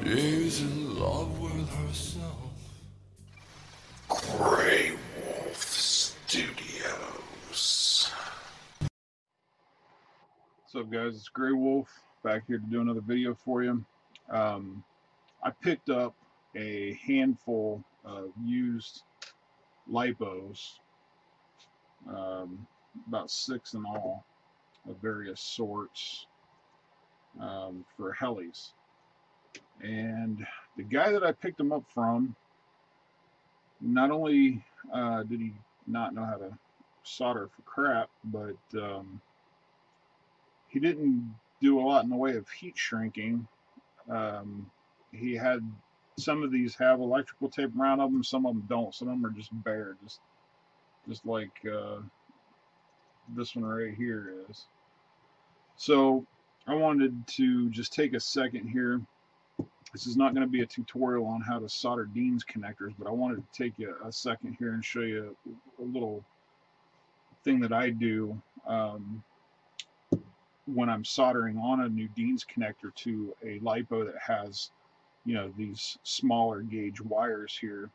She's in love with herself. Grey Wolf Studios. What's up, guys? It's Grey Wolf back here to do another video for you. I picked up a handful of used lipos, about 6 in all, of various sorts, for helis. And the guy that I picked them up from, not only did he not know how to solder for crap, but he didn't do a lot in the way of heat shrinking. He had some of these have electrical tape around them, some of them don't. Some of them are just bare, just like this one right here is. So I wanted to just take a second here. This is not going to be a tutorial on how to solder Dean's connectors, but I wanted to take a second here and show you a little thing that I do when I'm soldering on a new Dean's connector to a LiPo that has, you know, these smaller gauge wires here.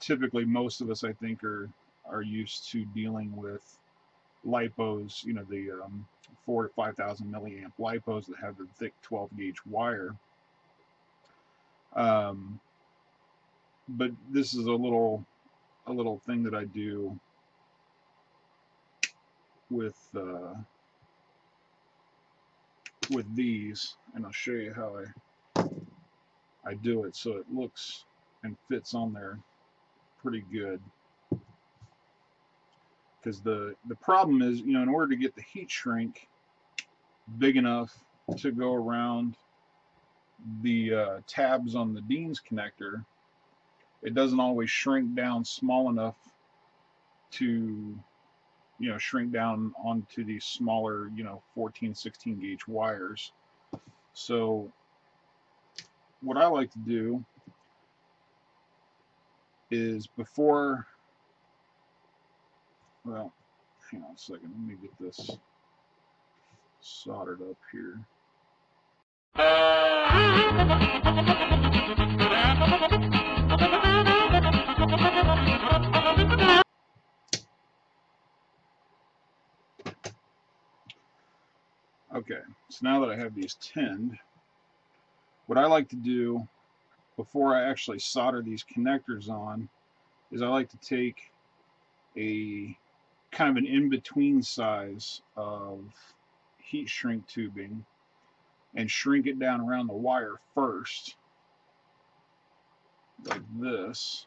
Typically, most of us, I think, are used to dealing with LiPos, you know, the 4,000 to 5,000 milliamp LiPos that have the thick 12 gauge wire. But this is a little thing that I do with these, and I'll show you how I do it so it looks and fits on there pretty good. Because the problem is, you know, in order to get the heat shrink big enough to go around the tabs on the Dean's connector, it doesn't always shrink down small enough to, you know, shrink down onto these smaller, you know, 14, 16 gauge wires. So what I like to do is before, well, hang on a second, let me get this soldered up here. Okay, so now that I have these tinned, what I like to do before I actually solder these connectors on is I like to take a kind of an in-between size of heat shrink tubing and shrink it down around the wire first, like this.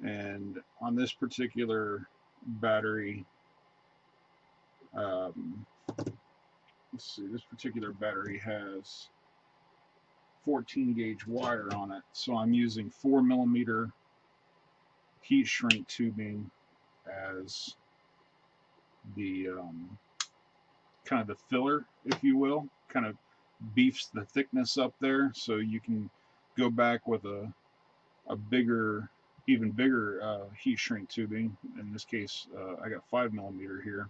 And on this particular battery, let's see, this particular battery has 14 gauge wire on it, so I'm using 4mm heat shrink tubing as the kind of the filler, if you will. Kind of beefs the thickness up there, so you can go back with a bigger, even bigger heat shrink tubing. In this case, I got 5mm here,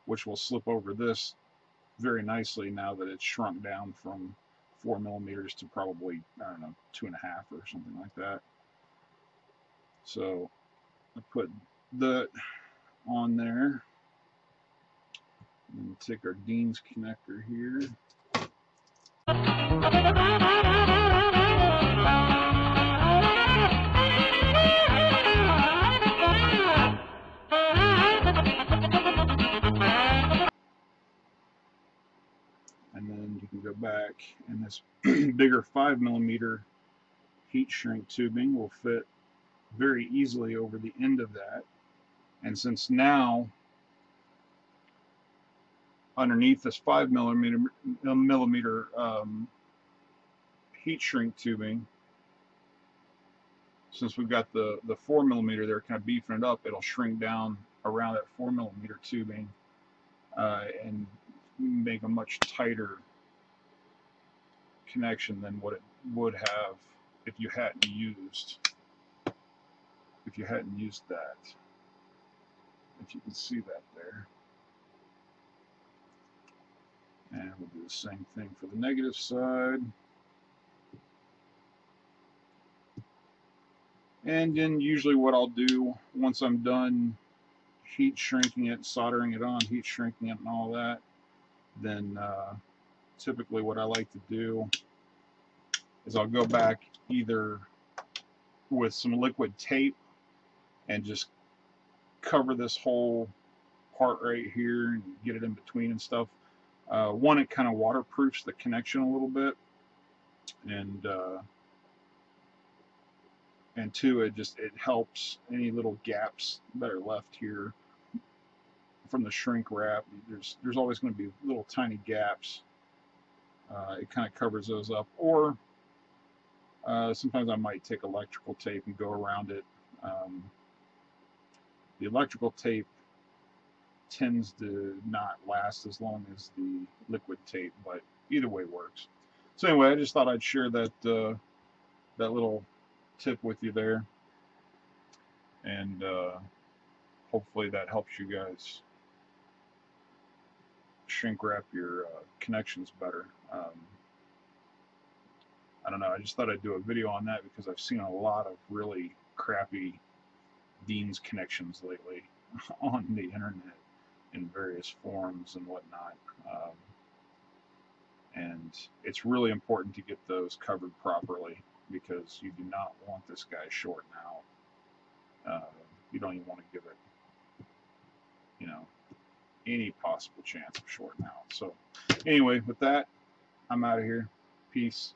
which will slip over this very nicely now that it's shrunk down from 4mm to probably, I don't know, 2.5 or something like that. So I put that on there, and take our Dean's connector here. And then you can go back, and this bigger 5mm heat shrink tubing will fit very easily over the end of that. And since now underneath this 5mm heat shrink tubing, since we've got the 4mm there kind of beefing it up, it'll shrink down around that 4mm tubing and make a much tighter connection than what it would have if you hadn't used that. If you can see that there. And we'll do the same thing for the negative side. And then usually what I'll do once I'm done heat shrinking it, soldering it on, heat shrinking it and all that, then typically what I like to do is I'll go back either with some liquid tape and just cover this whole part right here and get it in between and stuff. One, it kind of waterproofs the connection a little bit, and two, it helps any little gaps that are left here from the shrink wrap. There's always going to be little tiny gaps. It kind of covers those up, or sometimes I might take electrical tape and go around it. The electrical tape tends to not last as long as the liquid tape, but either way works. So anyway, I just thought I'd share that that little tip with you there, and hopefully that helps you guys shrink wrap your connections better. I don't know, I just thought I'd do a video on that because I've seen a lot of really crappy Dean's connections lately on the internet in various forums and whatnot. And it's really important to get those covered properly because you do not want this guy shorting out. You don't even want to give it, you know, any possible chance of shorting out. So anyway, with that, I'm out of here. Peace.